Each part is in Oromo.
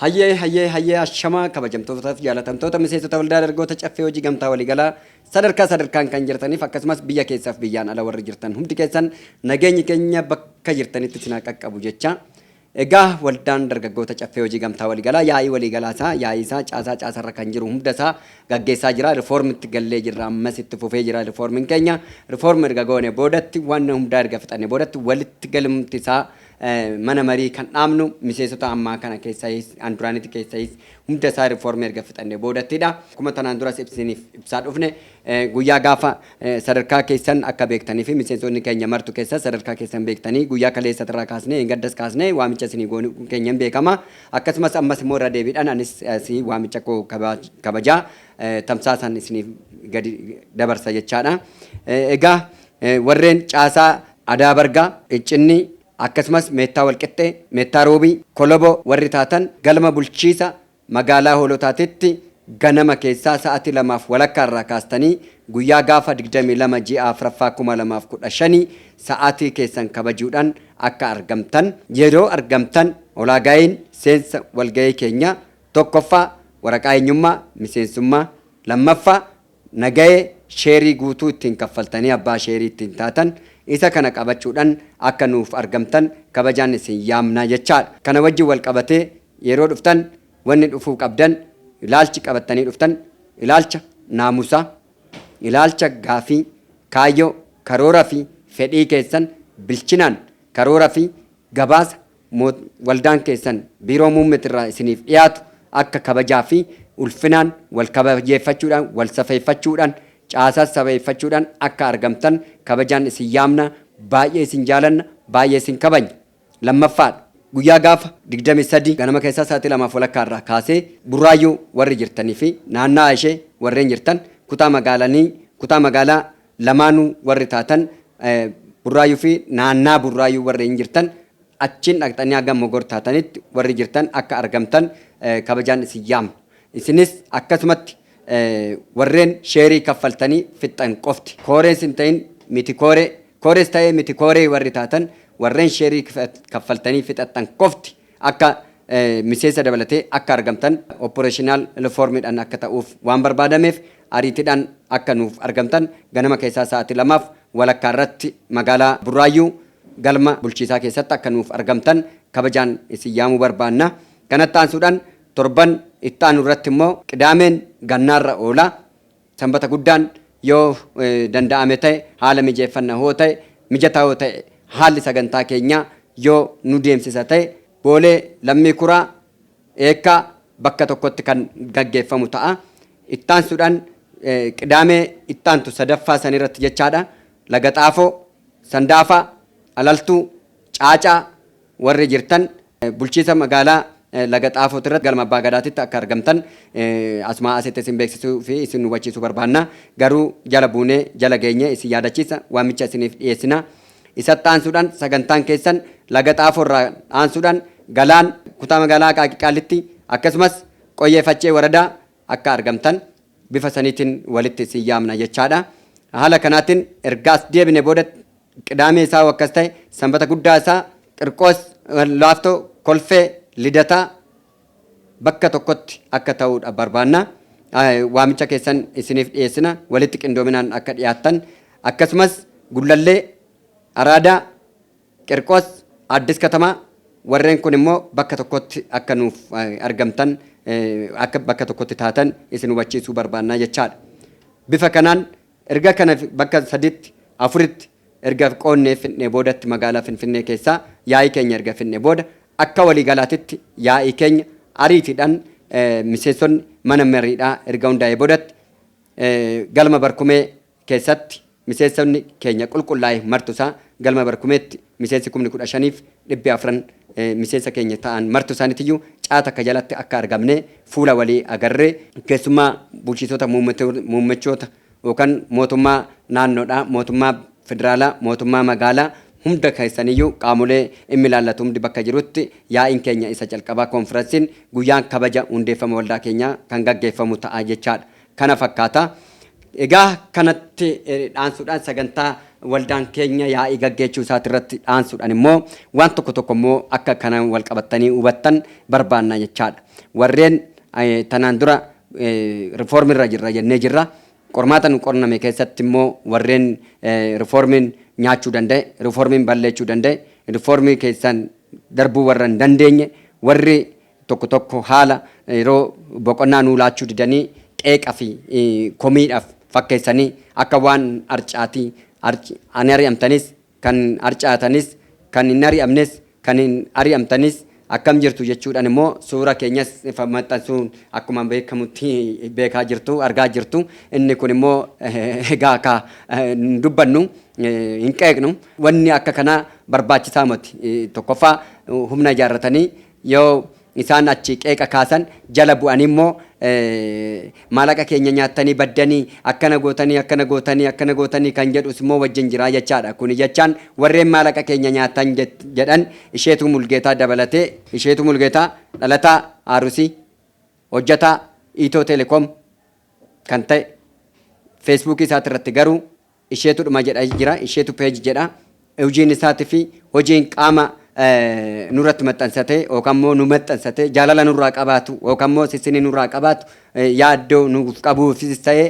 Hayyee ashama kabajamtoota jaalatamtoota miseensota waldaa dargaggoota caffee hojii gamtaa waliigalaa sadarkaan kan jirtaniif akkasumas biyya keessaaf biyyaan ala warri jirtan hundi keessan nageenyi keenya bakka jirtanitti sinaa qaqqabu jecha. Egaa waldaan dargaggoota caffee hojii gamtaa waliigalaa yaa'ii waliigalaasaa yaa'ii isaa caasarra kan jiru hundasaa gaggeessaa jira. Rifoormitti gallee jirra ammas itti fufee jira rifoormiin keenya. Rifoormi erga goone boodatti waan hundaa erga fixanne boodatti walitti galumti isaa mana marii kan dhaabnu miseensota ammaa kana keessayis anduraaniti keessayis hunda isaa rifoormii erga fixanne boodattidha. Akkuma tanaan duras ibsaa dhufne guyyaa gaafa sadarkaa keessan akka beektanii fi miseensonni keenya martu keessa sadarkaa keessan beektanii guyyaa kaleessa irraa kaasnee gaddas kaasnee waamicha isinii goonu keenyan beekama. Akkasumas ammas immoo irra deebiidhaan anis waamicha koo kabajaa tamsaasan isiniif gadi dabarsa jechaadha. Egaa warreen caasaa Adaa Bargaa Iccinni akkasumas meettaa walqixxee meettaa roobii koloboo warri taatan galma bulchiisa magaalaa hoolotaatitti ganama keessaa sa'aatii 2 walakkaa irraa kaastanii guyyaa gaafa 22 ji'a afuraffaa 2015 sa'aatii keessan kabajuudhaan akka argamtan yeroo argamtan olaagaa'in seensa walga'ii keenya tokkoffaa waraqaa eenyummaa miseensummaa lammaffaa nagahee sheerii guutuu ittiin kaffaltanii abbaa sheerii ittiin taatan isa kana qabachuudhaan akka nuuf argamtan kabajaan isin yaamna jechaadha. Kana wajjin wal qabatee yeroo dhuftan wanni dhufuu qabdan ilaalchi qabattanii dhuftan ilaalcha naamusaa, ilaalcha gaafii, kaayyoo, karooraa fi fedhii keessan bilchinaan karooraa fi gabaasa waldaan keessan biiroo muummeetirraa isiniif dhiyaatu akka kabajaa fi ulfinaan wal kabajeeffachuudhaan wal safeeffachuudhaan caasaa sabeeffachuudhaan akka argamtan kabajaan isin yaamna baay'ee isin jaalanna baay'ee isin kabajna. Lammaffaa guyyaa gaafa 23 ganama keessaa sa'aatii 2 walakkaa irraa kaasee Burraayyuu warri jirtanii fi naannaa ishee warreen jirtan kutaa magaalaa lamaanuu warri taatan Burraayyuu fi naannaa Burraayyuu warreen jirtan achiin dhaqxanii hanga Mogor taatanitti warri jirtan akka argamtan kabajaan isin yaamna. Isinis akkasumatti warreen sheerii kaffaltanii fixan qofti koorees hin ta'in miti koorees ta'ee miti kooree warri taatan warreen sheerii kaffaltanii fixatan qofti akka miseensa dabalatee akka argamtan operational reformiidhaan akka ta'uuf waan barbaadameef ariitiidhaan akka nuuf argamtan ganama keessaa sa'aatii 2 walakkaa irratti magaalaa Burraayyuu galma bulchiisaa keessatti akka nuuf argamtan kabajaan isin yaamuu barbaanna. Kanatti aansuudhaan torban itti aanu irratti immoo qidaameen gannaarra oola sanbata guddaan yoo danda'ame ta'e haala mijataa yoo ta'e haalli sagantaa keenyaa yoo nu deemsisa ta'e boolee lammii kuraa eekkaa bakka tokkotti kan gaggeeffamu ta'a. Itti aansuudhaan qidaamee itti aantu sadaffaa san irratti jechaadha laga xaafoo sandaafaa alaltuu caacaa warri jirtan bulchiisa magaalaa laga xaafoo irratti galma abbaa gadaatitti akka argamtan asuma asitti isin beeksisuu fi isin hubachiisuu barbaanna. Garuu jala buunee jala geenye isin yaadachiisa waamicha isiniif dhiyeessina. Isatti aansuudhaan sagantaan keessan laga xaafoo irraa aansuudhaan galaan kutaa magaalaa Qaaqiqaalitti akkasumas Qoyyeeffachee waradaa akka argamtan bifa saniitiin walitti isin yaamna jechaadha. Haala kanaatiin ergaas deebine booda qidaamee isaa akkas ta'e sanbata guddaa isaa Qirqoos Laaftoo Kolfee Lidataa bakka tokkotti akka ta'uudha barbaanna. Waamicha keessan isiniif dhiyeessina walitti qindoominaan akka dhiyaattan akkasumas Gullallee Araadaa Qirqoos Addis Katamaa warreen kun immoo bakka tokkotti akka nuuf argamtan akka bakka tokkotti taatan isin hubachiisuu barbaanna jechaadha. Bifa kanaan erga kana bakka 3 4 erga qoonnee finnee boodatti magaalaa Finfinnee keessaa yaa'ii keenya erga finnee booda akka waliigalaatitti yaa'ii keenya ariitiidhaan miseensonni mana mariidhaa erga hundaa'ee boodatti galma barkumee keessatti miseensonni keenya qulqullaa'e martusaa galma barkumeetti miseensi 15,400 miseensa keenya ta'an martu isaaniitiyyuu caata akka jalatti akka argamne fuula walii agarree keessumaa bulchiisota muummechoota yookaan mootummaa naannoodhaa mootummaa federaalaa mootummaa magaalaa hunda keessaniyyuu qaamolee inni ilaallatu hundi bakka jirutti yaa'iin keenya isa jalqabaa konferensiin guyyaan kabaja hundeeffama waldaa keenyaa kan gaggeeffamu ta'a jechaadha. Kana fakkaata. Egaa kanatti dhaansuudhaan sagantaa waldaan keenya yaa'ii gaggeessuu isaatirratti dhaansuudhaan immoo waan tokko immoo akka kanaan wal qabatanii hubattan barbaanna jechaadha. Warreen tanaan dura rifoormiirra jirra jennee jirra. Qormaata nu qorname keessatti immoo warreen rifoormiin nyaachuu danda'e, rifoormiin balleessuu danda'e, rifoormii keessan darbuu warra hin dandeenye warri tokko haala yeroo boqonnaa nuu laachuu didanii qeeqa fi komiidhaaf fakkeessanii akka waan arcaatii ani ari'amtanis kan arcaatanis kan hin ari'amnes kan hin ari'amtanis akkam jirtu jechuudhaan immoo suura keenyas maxxansuun akkuma beekamutti beekaa jirtu argaa jirtu inni kun immoo egaa akka dubbannu hin qeeqnu wanni akka kana barbaachisaa miti. Tokkoffaa humna ijaarratanii yoo isaan achi qeeqa kaasan jala bu'anii immoo maallaqa keenya nyaatanii baddanii akkana gootanii kan jedhus immoo wajjin jiraa jechaadha. Kun jechaan warreen maallaqa keenya nyaatan jedhan isheetu Mulgeetaa dabalatee isheetu Mulgeetaa dhalataa Arusii hojjetaa Itiyoo Telekoom kan ta'e feesbuukii isaati irratti garuu isheetu dhuma jedha jira, isheetu peeji jedha. Hojiin isaatii fi hojiin qaama nurratti maxxansatee yookaan immoo nu maxxansatee jaalala nurraa qabaatu yookaan immoo sissinii nurraa qabaatu yaaddoo nuuf qabuufis ta'ee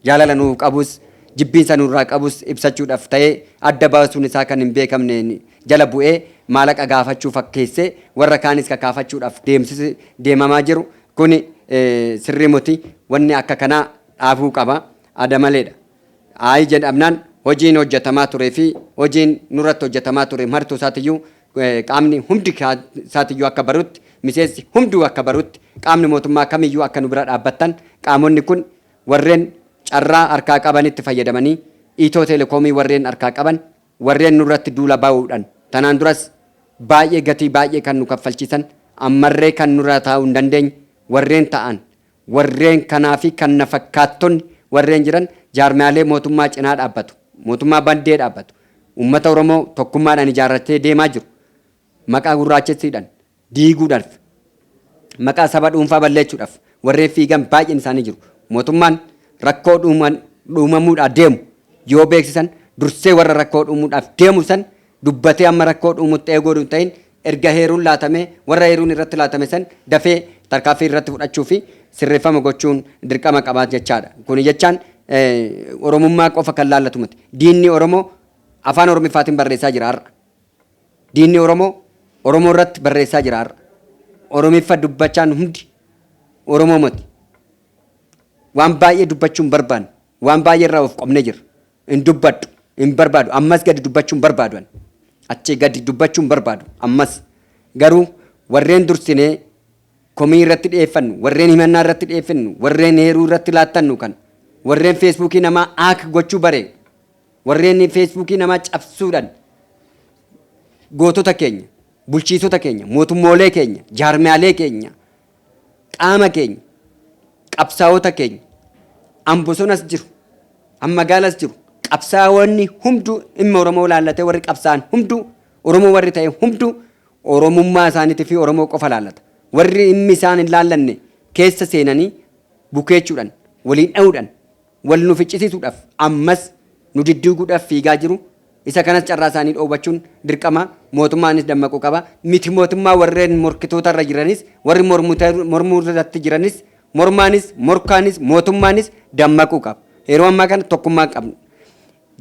jaalala nuuf qabus jibbiinsa nurraa qabus ibsachuudhaaf ta'ee adda baasuun isaa kan hin beekamne jala bu'ee maallaqa gaafachuu fakkeessee warra kaanis kakaafachuudhaaf deemamaa jiru kun sirrii miti. Wanni akka kanaa dhaabuu qaba adamaleedha. Ayi jedhamnaan hojiin hojjetamaa turee fi hojiin nurratti hojjetamaa ture martuu isaatiyyuu qaamni hundi isaatiyyuu akka barutti miseensi hunduu akka barutti qaamni mootummaa kamiyyuu akka nu bira dhaabbattan qaamonni kun warreen carraa harkaa qabanitti fayyadamanii Itiyoo Telekoomii warreen harkaa qaban warreen nurratti duula bahuudhaan tanaan duras baay'ee gatii baay'ee kan nu kaffalchiisan ammarree kan nurra taa'uu hin dandeenye warreen ta'an warreen kanaa fi kan na fakkaattonni warreen jiran jaarmaalee mootummaa cinaa dhaabbatu. Mootummaa bandee dhaabbatu uummata Oromoo tokkummaadhaan ijaarratee deemaa jiru maqaa gurraachessiidhaan diiguudhaaf maqaa saba dhuunfaa balleessuudhaaf warreen fiigan baay'een isaanii jiru. Mootummaan rakkoo dhuumamuudhaaf deemu yoo beeksisan dursee warra rakkoo dhuumuudhaaf deemu san dubbatee amma rakkoo dhuumutti eeguu hin ta'in erga heeruun laatamee warra heeruun irratti laatame san dafee tarkaanfii irratti fudhachuu fi sirreeffama gochuun dirqama qabaa jechaadha. Kun jechaan Oromummaa qofa kan laallatu miti. Diinni Oromoo afaan Oromiffaatiin barreessaa jira har'a. Diinni Oromoo Oromoo irratti barreessaa jira har'a. Oromiffa dubbachaan hundi Oromoo miti. Waan baay'ee dubbachuun barbaanne waan baay'ee irraa of qobne jira. Hin dubbadhu hin barbaadu ammas gadi dubbachuun barbaadu achi gadi dubbachuun barbaadu ammas garuu warreen dursinee komii irratti dhiyeeffannu warreen himannaa irratti dhiyeeffannu warreen heeruu irratti laattannu kan warreen feesbuukii namaa akka gochuu bare warreen feesbuukii namaa cabsuudhaan gootota keenya bulchiisota keenya mootummoolee keenya jaarmaalee keenya qaama keenya qabsaa'ota keenya ambosonas jiru ammagaalas jiru qabsaa'onni hunduu dhimma Oromoo laallatee warri qabsaa'an hunduu Oromoo warri ta'e hunduu Oromummaa isaaniitii fi Oromoo qofa laallata. Warri dhimmi isaan hin laallanne keessa seenanii bukeechuudhaan waliin dha'uudhaan wal nu ficcisiisuudhaaf ammas nu diddiiguudhaaf fiigaa jiru. Isa kanas carraa isaanii dhoowwachuun dirqama mootummaanis dammaquu qaba. Miti mootummaa warreen morkitoota irra jiranis warri mormuu irratti jiranis mormaanis morkaanis mootummaanis dammaquu qaba. Yeroo ammaa kana tokkummaa qabna.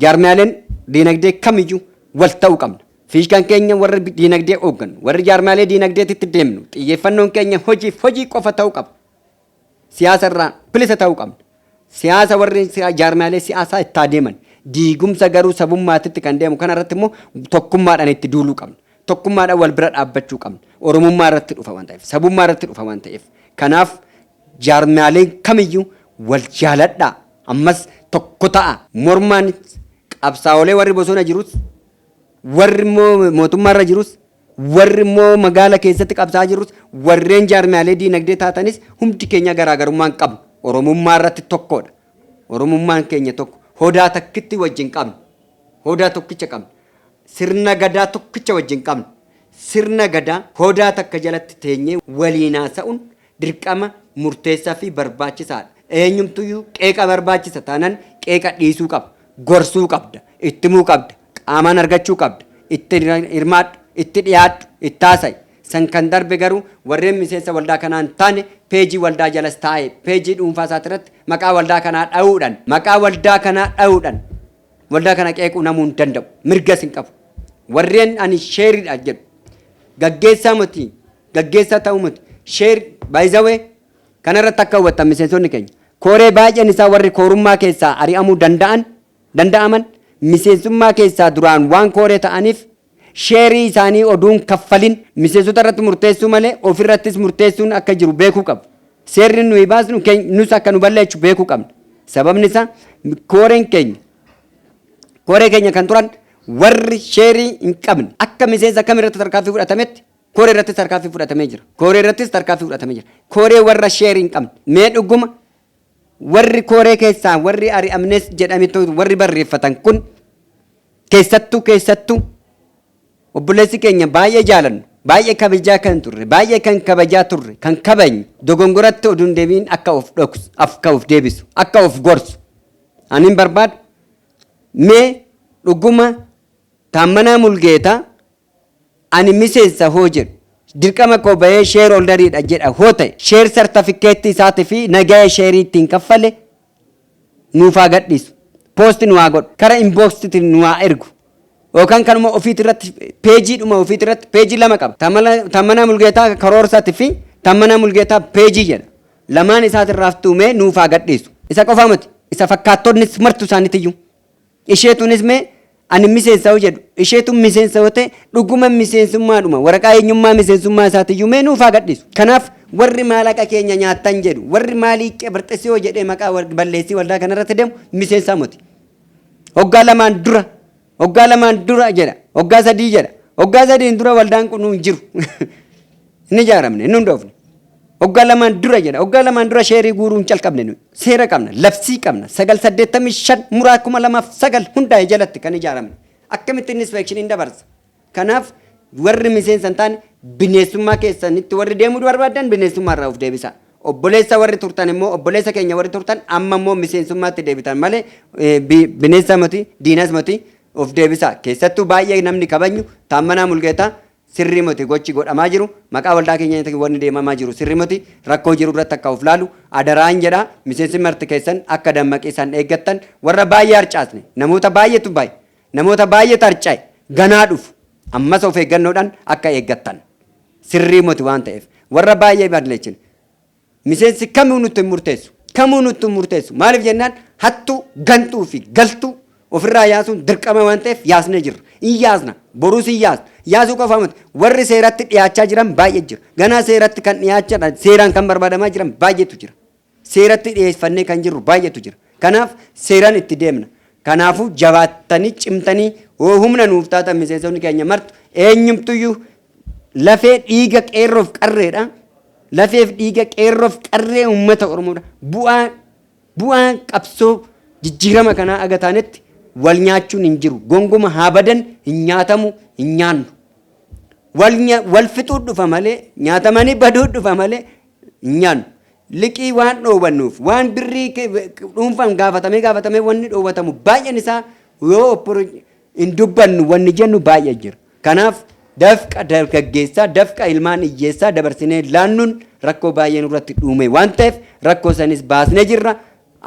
Jaarmaaleen diinagdee kamiyyuu wal ta'uu qabna. Fiishaan keenya warri diinagdee hooggannu warri jaarmaalee diinagdeetitti deemnu xiyyeeffannoon keenya hojii qofa ta'uu qaba. Siyaasa irraa bilisa ta'uu qabna. Siyaasa warri jaarmaalee siyaasaa itti adeeman diigumsa garuu sabummaatitti kan deemu kanarratti immoo tokkummaadhaan itti duuluu qabna. Tokkummaadhaan wal bira dhaabbachuu qabna. Oromummaa irratti dhufa waan ta'eef sabummaa irratti dhufa waan ta'eef kanaaf jaarmaaleen kamiyyuu wal jaaladhaa ammas tokko ta'a. Mormaan qabsaa'olee warri bosona jirus warri immoo mootummaa irra jirus warri immoo magaala keessatti qabsaa jirus warreen jaarmaalee diinagdee taatanis hundi keenya garaagarummaan qabnu Oromummaa irratti tokkodha. Oromummaan keenya tokko hodaa takkitti wajjin qabnu hodaa tokkicha qabnu sirna gadaa tokkicha wajjin qabnu sirna gadaa hodaa takka jalatti teenyee waliin haasa'uun dirqama murteessaa fi barbaachisaadha. Eenyumtuyyuu qeeqa barbaachisa taanaan qeeqa dhiisuu qaba. gorsuu qabda, itti himuu qabda, qaamaan argachuu qabda, itti hirmaadhu, itti dhiyaadhu, itti haasa'i. San kan darbe garuu warreen miseensa waldaa kanaan taane peejii waldaa jalas taa'e peejii dhuunfaa isaati irratti maqaa waldaa kanaa dha'uudhaan waldaa kana qeequu namuu hin danda'u, mirgas hin qabu. Warreen ani sheeridha jedhu gaggeessaa miti, gaggeessaa ta'uu miti, sheer baay'izawee kanarratti akka hubattan miseensonni keenya kooree baay'een isaa warri koorummaa keessaa ari'amuu danda'aman miseensummaa keessaa duraan waan kooree ta'aniif sheerii isaanii oduun kaffalin miseensota irratti murteessuu malee ofirrattis murteessuun akka jiru beekuu qabu. Seerri nuyi baasnu nus akka nu balleessu beekuu qabna. Sababni isaa kooree keenya kan turan warri sheerii hin qabne akka miseensa kamirratti tarkaanfii fudhatametti kooree irrattis tarkaanfii fudhatamee jira. Kooree warra sheerii hin qabne mee dhuguma warri kooree keessaa warri ari'amnes jedhamittu warri barreeffatan kun keessattuu obboleessi keenya baay'ee jaalannu, baay'ee kabajaa kan turre, baay'ee kan kabajaa turre, kan kabajnu dogongoratti oduun deebiin akka of dhoksu, akka of deebisu, akka of gorsu. Ani barbaadu mee dhuguma Taammanaa Mulgeetaa ani miseensa hoo jedhu dirqama koo bahee sheer holdariidha jedha hoo ta'e sheer sartifikeetti isaatii fi nagaa sheerii ittiin kaffale nuuf haa gadhiisu. Poosti nu haa godhu, kara inboksitti nu haa ergu. Yookaan kanuma ofiitirratti peejiidhuma ofiitirratti peejii lama qaba. Taammanaa Mulgeetaa karoorsaatii fi Taammanaa Mulgeetaa peejii jedha. Lamaan isaatirraaf tuumee nuuf haa gadhiisu. Isa qofaa miti, isa fakkaattonnis martu isaaniitiyyuu. Isheetunis mee ani miseensa jedhu isheetu miseensa yoo ta'e dhuguma miseensummaadhuma waraqaa eenyummaa miseensummaa isaatiyyuu mee nuuf haa gadhiisu. Kanaaf warri maallaqa keenya nyaattan jedhu warri maalii qebarxessi yoo jedhee maqaa balleessii waldaa kanarratti deemu miseensa miti. Waggaa lamaan dura jedha, waggaa sadii jedha, waggaa sadiin dura waldaan kun hin jiru. Inni ijaaramne, inni hundoofne. Waggaa lamaan dura jedha, waggaa lamaan dura sheerii guuruun calqabne nuyi. Seera qabna, labsii qabna, 985 muraa 2009 hundaa'e jalatti kan ijaaramne. Akkamitti inspeekshiniin dabarsa. Kanaaf warri miseensa hin taane bineensummaa keessanitti warri deemuu barbaadan bineensummaa irraa of deebisa. Obboleessa warri turtan immoo obboleessa keenya warri turtan amma immoo miseensummaatti deebitan malee bineensa miti, diinas miti of deebisa. Keessattuu baay'ee namni kabajnu Taammanaa Mulgeetaa sirrii miti gochi godhamaa jiru maqaa waldaa keenyatti wanni deemamaa jiru sirrii miti rakkoo jiru irratti akka of laalu adaraan jedha miseensi marti keessan akka dammaqiisan eeggattan warra baay'ee harcaasne namoota baay'eetu harcaa'e ganaa dhufu ammas of eeggannoodhaan akka eeggattan sirrii miti waan ta'eef warra baay'ee balleechine miseensi kamuu nutti murteessu maaliif jennaan hattuu gantuu fi galtuu ofirraa yaasuun dirqama waan ta'eef yaasnee jirra. In yaasna boruus hin yaasna. Yaasuu qofa miti warri seeratti dhiyaachaa jiran baay'ee jira. Ganaa seeratti kan dhiyaachaa seeraan kan barbaadamaa jiran baay'eetu jira. Seeratti dhiyeeffannee kan jirru baay'eetu jira. Kanaaf seeraan itti deemna. Kanaafuu jabaattanii cimtanii humna nuuf taatan miseensonni keenya martu eenyumtuyyuu lafee dhiiga qeerroof qarreedha. Lafeef dhiiga qeerroof qarree uummata Oromoodha. Bu'aan qabsoo jijjiirama kanaa agataanetti wal nyaachuun hin jiru. Gongoma haa badan hin nyaatamu hin nyaannu. Wal fixuu dhufa malee nyaatamanii baduu dhufa malee hin nyaannu. Liqii waan dhoobannuuf waan birrii dhuunfaan gaafatamee wanni dhoowwatamu baay'een isaa yoo hin dubbannu wanni jennu baay'ee jira. Kanaaf dafqa dargaggeessaa dafqa ilmaan hiyyeessaa dabarsinee laannuun rakkoo baay'een irratti dhuume waan ta'eef rakkoo sanis baasnee jirra.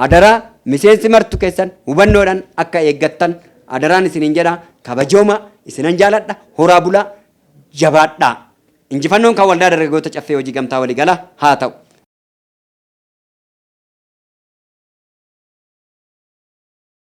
Adaraa miseensi martu keessan hubannoodhaan akka eeggattan adaraan isiniin jedha kabajooma isinan jaaladha horaa bulaa jabaadhaa. Injifannoon kan waldaa dargaggoota caffee hojii gamtaa walii galaa haa ta'u.